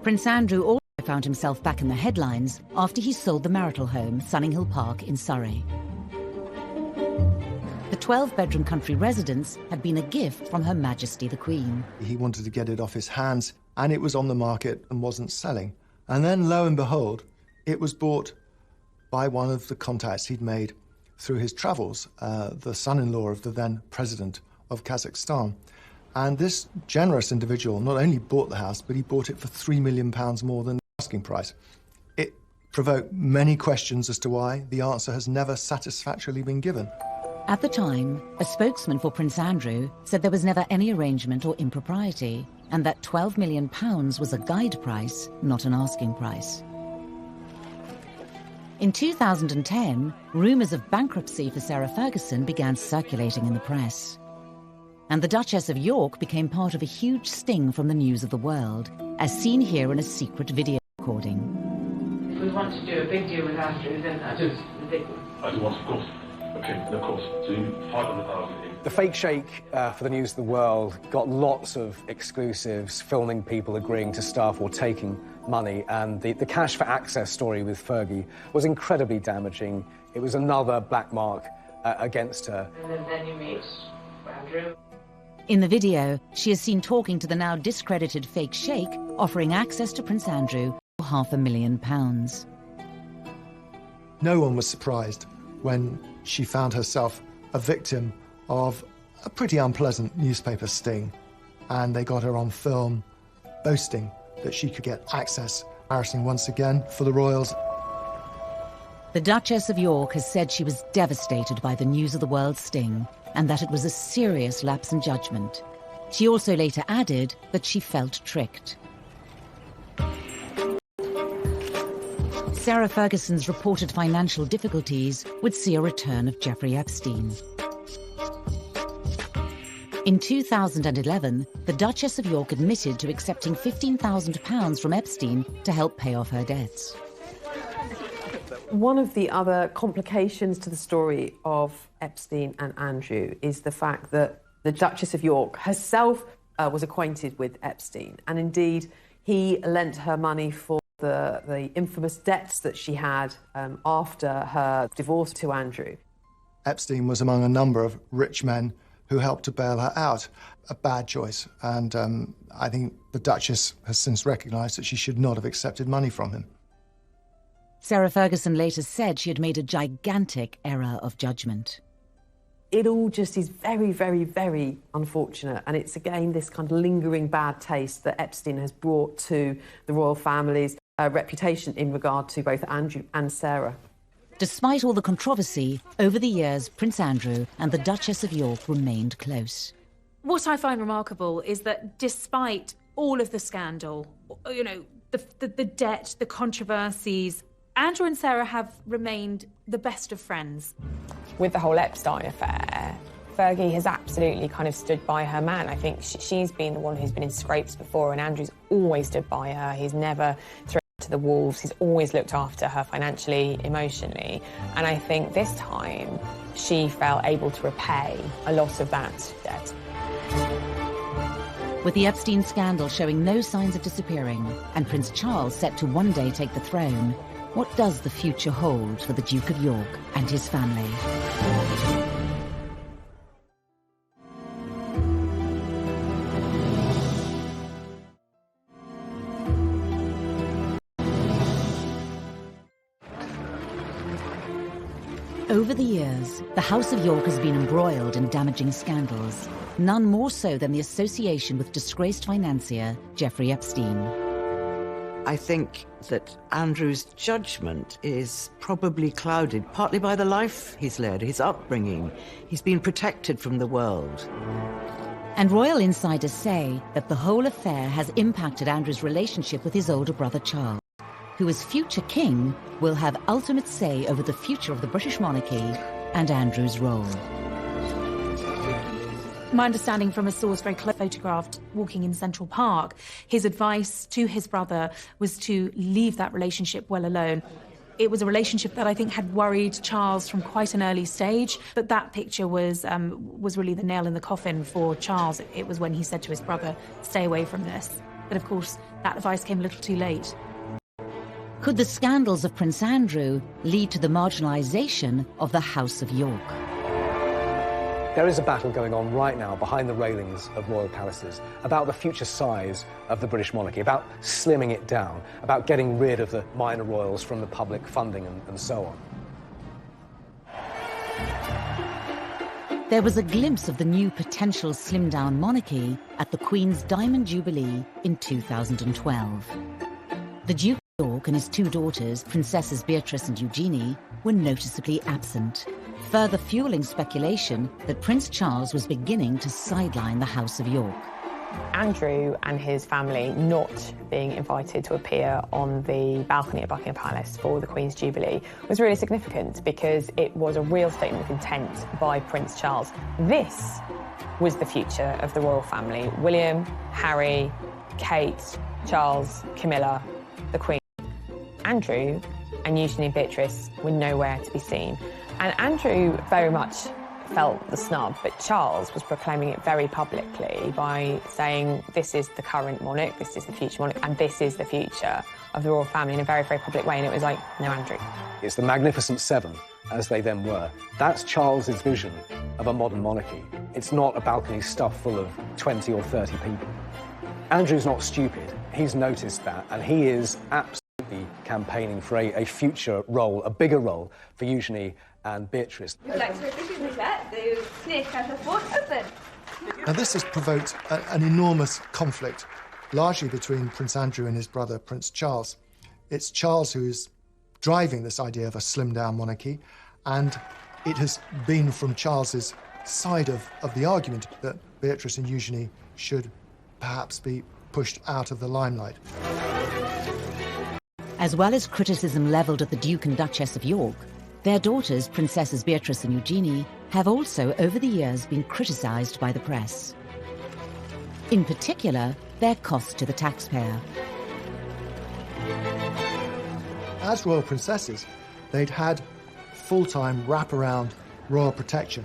Prince Andrew also found himself back in the headlines after he sold the marital home, Sunninghill Park in Surrey. The 12-bedroom country residence had been a gift from Her Majesty the Queen. He wanted to get it off his hands, and it was on the market and wasn't selling. And then, lo and behold, it was bought by one of the contacts he'd made through his travels, the son-in-law of the then president of Kazakhstan. And this generous individual not only bought the house, but he bought it for £3 million more than the asking price. It provoked many questions as to why. The answer has never satisfactorily been given. At the time, a spokesman for Prince Andrew said there was never any arrangement or impropriety, and that £12 million was a guide price, not an asking price. In 2010, rumours of bankruptcy for Sarah Ferguson began circulating in the press. And the Duchess of York became part of a huge sting from the news of the world, as seen here in a secret video recording. If we want to do a big deal with Andrew, then that is ridiculous. I do want, of course. Okay, of course. So 500,000. The fake shake for the news of the world got lots of exclusives, filming people agreeing to stuff or taking money, and the cash for access story with Fergie was incredibly damaging. It was another black mark against her. And then you meet Andrew. In the video, she is seen talking to the now discredited fake sheikh, offering access to Prince Andrew for £500,000. No one was surprised when she found herself a victim of a pretty unpleasant newspaper sting, and they got her on film boasting that she could get access. Embarrassing once again for the royals. The Duchess of York has said she was devastated by the news of the world sting, and that it was a serious lapse in judgment. She also later added that she felt tricked. Sarah Ferguson's reported financial difficulties would see a return of Jeffrey Epstein. In 2011, the Duchess of York admitted to accepting £15,000 from Epstein to help pay off her debts. One of the other complications to the story of Epstein and Andrew is the fact that the Duchess of York herself was acquainted with Epstein, and indeed he lent her money for the infamous debts that she had after her divorce to Andrew. Epstein was among a number of rich men who helped to bail her out. A bad choice, and I think the Duchess has since recognised that she should not have accepted money from him. Sarah Ferguson later said she had made a gigantic error of judgment. It all just is very, very, very unfortunate, and it's again this kind of lingering bad taste that Epstein has brought to the royal family's reputation in regard to both Andrew and Sarah. Despite all the controversy, over the years, Prince Andrew and the Duchess of York remained close. What I find remarkable is that despite all of the scandal, you know, the debt, the controversies, Andrew and Sarah have remained the best of friends. With the whole Epstein affair, Fergie has absolutely kind of stood by her man. I think she's been the one who's been in scrapes before, and Andrew's always stood by her. He's never thrown her to the wolves. He's always looked after her financially, emotionally. And I think this time she felt able to repay a lot of that debt. With the Epstein scandal showing no signs of disappearing, and Prince Charles set to one day take the throne, what does the future hold for the Duke of York and his family? Over the years, the House of York has been embroiled in damaging scandals, none more so than the association with disgraced financier Jeffrey Epstein. I think that Andrew's judgment is probably clouded partly by the life he's led, his upbringing. He's been protected from the world. And royal insiders say that the whole affair has impacted Andrew's relationship with his older brother Charles, who as future king will have ultimate say over the future of the British monarchy and Andrew's role. My understanding from a source very close photographed walking in Central Park, his advice to his brother was to leave that relationship well alone. It was a relationship that I think had worried Charles from quite an early stage, but that picture was really the nail in the coffin for Charles. It was when he said to his brother, stay away from this. But of course, that advice came a little too late. Could the scandals of Prince Andrew lead to the marginalisation of the House of York? There is a battle going on right now behind the railings of royal palaces about the future size of the British monarchy, about slimming it down, about getting rid of the minor royals from the public funding and so on. There was a glimpse of the new potential slimmed-down monarchy at the Queen's Diamond Jubilee in 2012. The Duke of York and his two daughters, Princesses Beatrice and Eugenie, were noticeably absent, further fueling speculation that Prince Charles was beginning to sideline the House of York. Andrew and his family not being invited to appear on the balcony at Buckingham Palace for the Queen's Jubilee was really significant because it was a real statement of intent by Prince Charles. This was the future of the royal family. William, Harry, Kate, Charles, Camilla, the Queen. Andrew and Eugenie and Beatrice were nowhere to be seen. And Andrew very much felt the snub, but Charles was proclaiming it very publicly by saying this is the current monarch, this is the future monarch, and this is the future of the royal family in a very, very public way. And it was like, no, Andrew. It's the Magnificent Seven, as they then were. That's Charles's vision of a modern monarchy. It's not a balcony stuffed full of 20 or 30 people. Andrew's not stupid. He's noticed that, and he is absolutely campaigning for a future role, a bigger role for Eugenie and Beatrice. Now this has provoked an enormous conflict, largely between Prince Andrew and his brother Prince Charles. It's Charles who's driving this idea of a slimmed-down monarchy, and it has been from Charles's side of the argument that Beatrice and Eugenie should perhaps be pushed out of the limelight. As well as criticism levelled at the Duke and Duchess of York, their daughters, Princesses Beatrice and Eugenie, have also over the years been criticised by the press. In particular, their cost to the taxpayer. As royal princesses, they'd had full-time wraparound royal protection.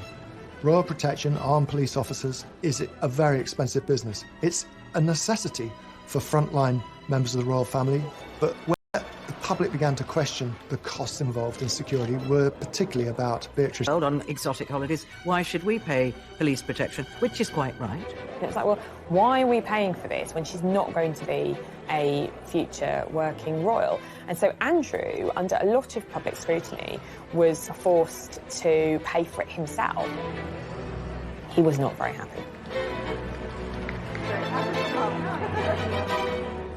Royal protection, armed police officers, is a very expensive business. It's a necessity for frontline members of the royal family, but when the public began to question the costs involved in security were particularly about Beatrice. On exotic holidays, why should we pay police protection? Which is quite right. It's like, well, why are we paying for this when she's not going to be a future working royal? And so Andrew, under a lot of public scrutiny, was forced to pay for it himself. He was not very happy.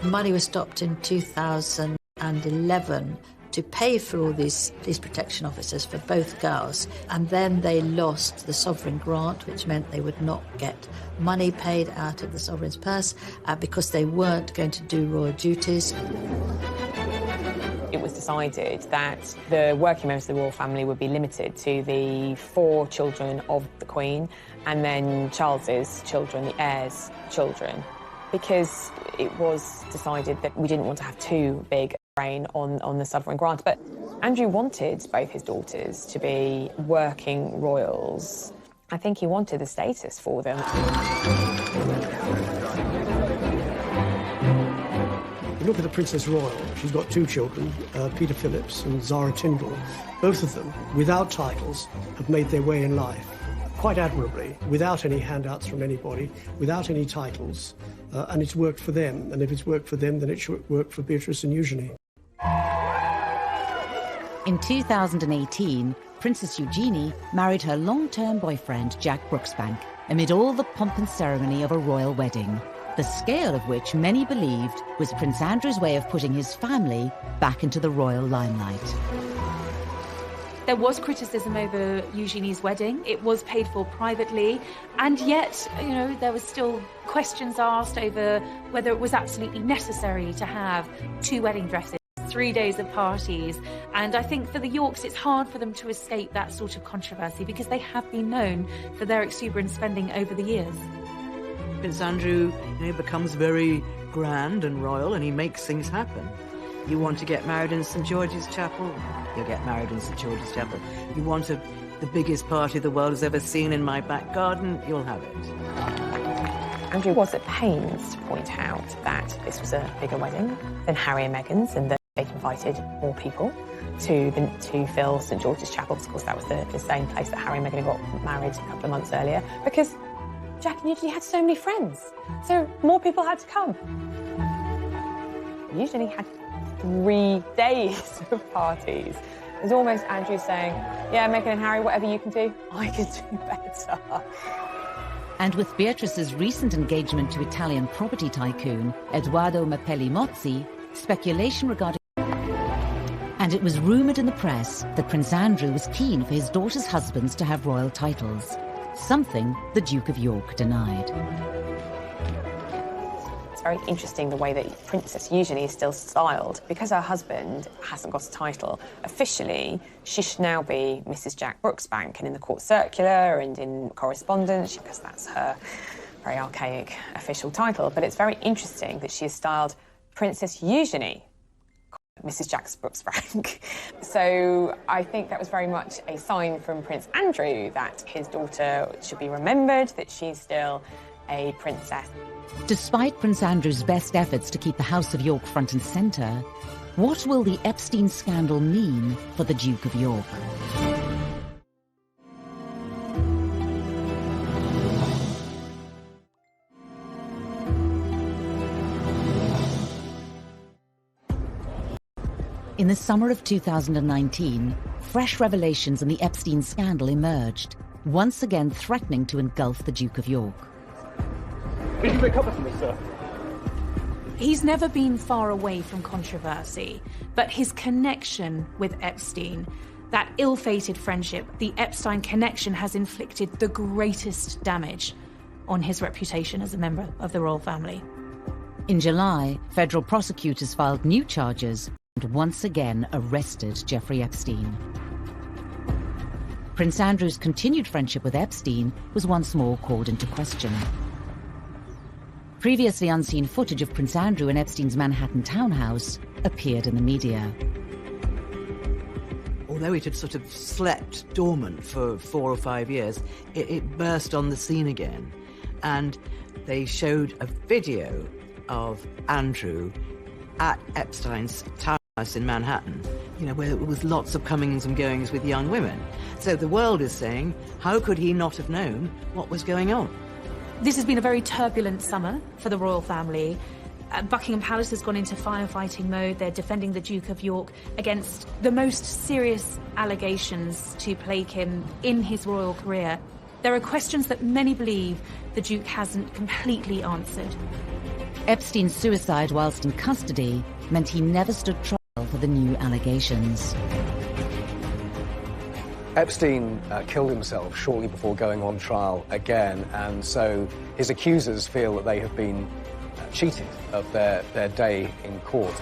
Money was stopped in 2011 to pay for all these police protection officers for both girls, and then they lost the sovereign grant, which meant they would not get money paid out of the sovereign's purse because they weren't going to do royal duties. It was decided that the working members of the royal family would be limited to the 4 children of the Queen and then Charles's children, the heirs' children, because it was decided that we didn't want to have too big a drain on the sovereign grant. But Andrew wanted both his daughters to be working royals. I think he wanted the status for them. Look at the Princess Royal. She's got 2 children, Peter Phillips and Zara Tyndall. Both of them, without titles, have made their way in life quite admirably, without any handouts from anybody, without any titles, and it's worked for them. And if it's worked for them, then it should work for Beatrice and Eugenie. In 2018, Princess Eugenie married her long-term boyfriend, Jack Brooksbank, amid all the pomp and ceremony of a royal wedding, the scale of which many believed was Prince Andrew's way of putting his family back into the royal limelight. There was criticism over Eugenie's wedding. It was paid for privately, and yet, there was still questions asked over whether it was absolutely necessary to have 2 wedding dresses, 3 days of parties. And I think for the Yorks, it's hard for them to escape that sort of controversy because they have been known for their exuberant spending over the years. Prince Andrew, becomes very grand and royal, and he makes things happen. You want to get married in St. George's Chapel? You'll get married in St. George's Chapel. You want the biggest party the world has ever seen in my back garden? You'll have it. Andrew was at pains to point out that this was a bigger wedding than Harry and Meghan's, and that they'd invited more people to fill St. George's Chapel. Of course, that was the same place that Harry and Meghan got married a couple of months earlier, because Jack and Eugenie had so many friends, so more people had to come. Eugenie had 3 days of parties. It was almost Andrew saying, yeah, Meghan and Harry, whatever you can do, I can do better. And with Beatrice's recent engagement to Italian property tycoon Edoardo Mapelli Mozzi, speculation regarding... And it was rumoured in the press that Prince Andrew was keen for his daughter's husbands to have royal titles, something the Duke of York denied. It's very interesting the way that Princess Eugenie is still styled. Because her husband hasn't got a title, officially she should now be Mrs. Jack Brooksbank, and in the court circular and in correspondence, because that's her very archaic official title. But it's very interesting that she is styled Princess Eugenie, Mrs. Jack Brooksbank. So I think that was very much a sign from Prince Andrew that his daughter should be remembered, that she's still a princess. Despite Prince Andrew's best efforts to keep the House of York front and centre, what will the Epstein scandal mean for the Duke of York? In the summer of 2019, fresh revelations in the Epstein scandal emerged, once again threatening to engulf the Duke of York. Did you recover from this, sir? He's never been far away from controversy, but his connection with Epstein, that ill-fated friendship, the Epstein connection, has inflicted the greatest damage on his reputation as a member of the royal family. In July, federal prosecutors filed new charges and once again arrested Jeffrey Epstein. Prince Andrew's continued friendship with Epstein was once more called into question. Previously unseen footage of Prince Andrew in Epstein's Manhattan townhouse appeared in the media. Although it had sort of slept dormant for 4 or 5 years, it burst on the scene again. And they showed a video of Andrew at Epstein's townhouse in Manhattan, where there was lots of comings and goings with young women. So the world is saying, how could he not have known what was going on? This has been a very turbulent summer for the royal family. Buckingham Palace has gone into firefighting mode. They're defending the Duke of York against the most serious allegations to plague him in his royal career. There are questions that many believe the Duke hasn't completely answered. Epstein's suicide whilst in custody meant he never stood trial for the new allegations. Epstein killed himself shortly before going on trial again, and so his accusers feel that they have been cheated of their day in court.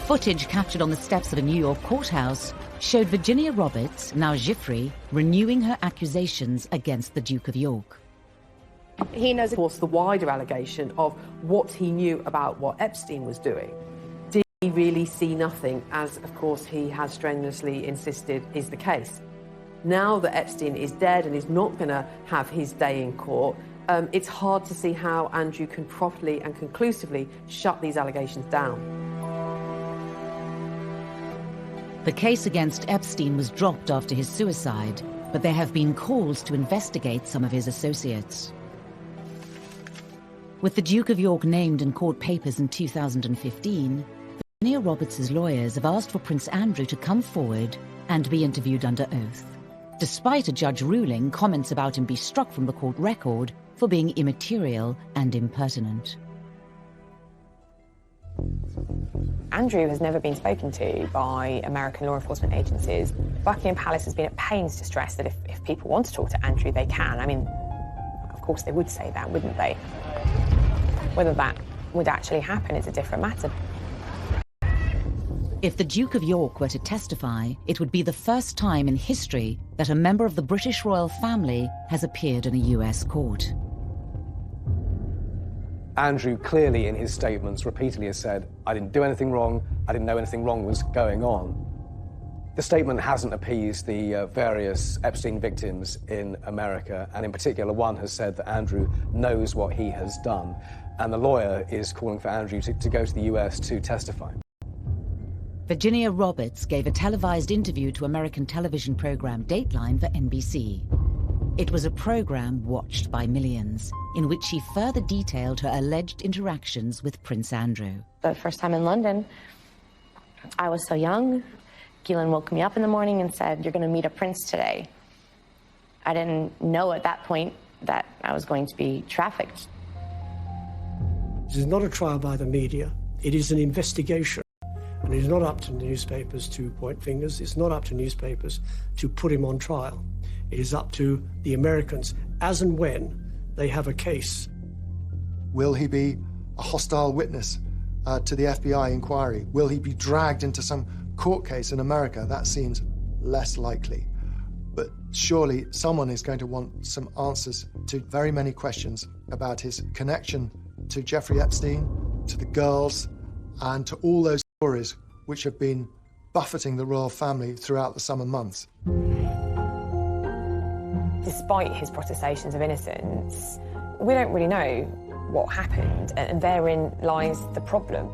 Footage captured on the steps of a New York courthouse showed Virginia Roberts, now Giuffre, renewing her accusations against the Duke of York. He knows, of course, the wider allegation of what he knew about what Epstein was doing. Did he really see nothing, as, of course, he has strenuously insisted is the case? Now that Epstein is dead and is not going to have his day in court, it's hard to see how Andrew can properly and conclusively shut these allegations down. The case against Epstein was dropped after his suicide, but there have been calls to investigate some of his associates. With the Duke of York named in court papers in 2015, Virginia Roberts' lawyers have asked for Prince Andrew to come forward and be interviewed under oath, despite a judge ruling comments about him be struck from the court record for being immaterial and impertinent. Andrew has never been spoken to by American law enforcement agencies. Buckingham Palace has been at pains to stress that if people want to talk to Andrew, they can. I mean, of course they would say that, wouldn't they? Whether that would actually happen is a different matter. If the Duke of York were to testify, it would be the first time in history that a member of the British royal family has appeared in a US court. Andrew clearly in his statements repeatedly has said, I didn't do anything wrong, I didn't know anything wrong was going on. The statement hasn't appeased the various Epstein victims in America, and in particular one has said that Andrew knows what he has done, and the lawyer is calling for Andrew to go to the US to testify. Virginia Roberts gave a televised interview to American television program Dateline for NBC. It was a program watched by millions, in which she further detailed her alleged interactions with Prince Andrew. The first time in London, I was so young. Keelan woke me up in the morning and said, "You're going to meet a prince today." I didn't know at that point that I was going to be trafficked. This is not a trial by the media. It is an investigation. And it is not up to newspapers to point fingers. It's not up to newspapers to put him on trial. It is up to the Americans, as and when they have a case. Will he be a hostile witness to the FBI inquiry? Will he be dragged into some court case in America? That seems less likely. But surely someone is going to want some answers to very many questions about his connection to Jeffrey Epstein, to the girls, and to all those stories which have been buffeting the royal family throughout the summer months. Despite his protestations of innocence, we don't really know what happened, and therein lies the problem.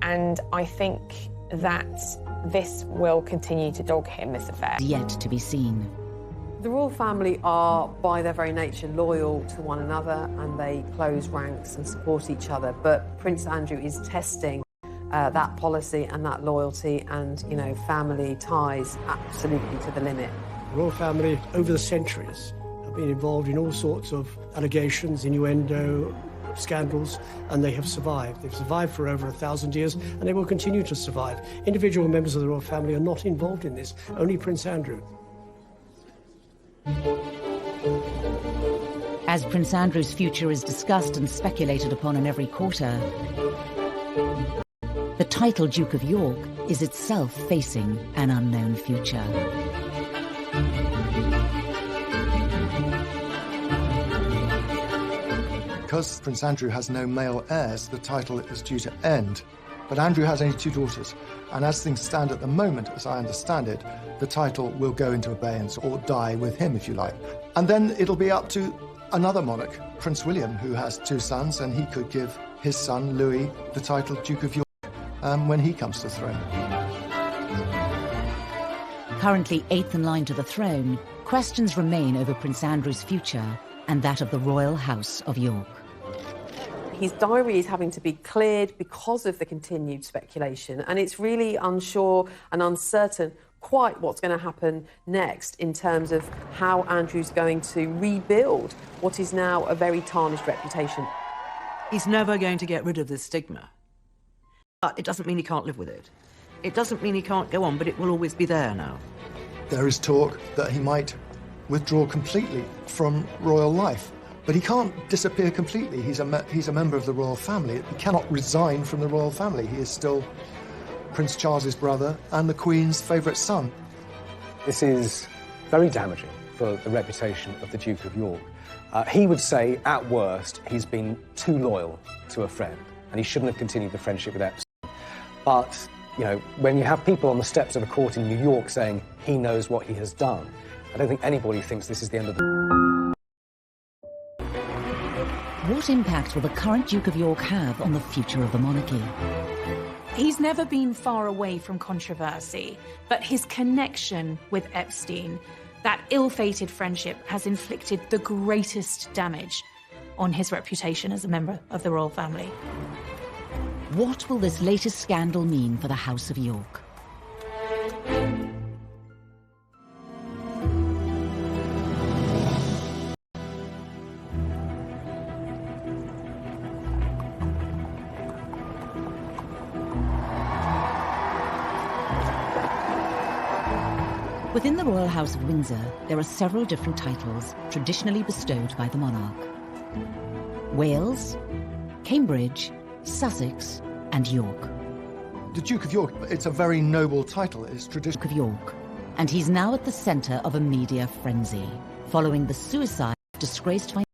And I think that this will continue to dog him, this affair. Yet to be seen. The royal family are, by their very nature, loyal to one another, and they close ranks and support each other. But Prince Andrew is testing that policy and that loyalty and, you know, family ties absolutely to the limit. The royal family, over the centuries, have been involved in all sorts of allegations, innuendo, scandals, and they have survived. They've survived for over 1,000 years, and they will continue to survive. Individual members of the royal family are not involved in this, only Prince Andrew. As Prince Andrew's future is discussed and speculated upon in every quarter, the title Duke of York is itself facing an unknown future. Because Prince Andrew has no male heirs, the title is due to end. But Andrew has only 2 daughters, and as things stand at the moment, as I understand it, the title will go into abeyance or die with him, if you like. And then it'll be up to another monarch, Prince William, who has 2 sons, and he could give his son, Louis, the title Duke of York when he comes to the throne. Currently 8th in line to the throne, questions remain over Prince Andrew's future and that of the royal house of York. His diary is having to be cleared because of the continued speculation, and it's really unsure and uncertain quite what's going to happen next in terms of how Andrew's going to rebuild what is now a very tarnished reputation. He's never going to get rid of this stigma. But it doesn't mean he can't live with it. It doesn't mean he can't go on, but it will always be there now. There is talk that he might withdraw completely from royal life. But he can't disappear completely. He's a member of the royal family. He cannot resign from the royal family. He is still Prince Charles's brother and the Queen's favourite son. This is very damaging for the reputation of the Duke of York. He would say, at worst, he's been too loyal to a friend, and he shouldn't have continued the friendship with Epstein. But, you know, when you have people on the steps of a court in New York saying he knows what he has done, I don't think anybody thinks this is the end of the... What impact will the current Duke of York have on the future of the monarchy? He's never been far away from controversy, but his connection with Epstein, that ill-fated friendship, has inflicted the greatest damage on his reputation as a member of the royal family. What will this latest scandal mean for the House of York? Within the Royal House of Windsor, there are several different titles traditionally bestowed by the monarch. Wales, Cambridge, Sussex, and York. The Duke of York, it's a very noble title. It's traditional. Duke of York. And he's now at the centre of a media frenzy, following the suicide of disgraced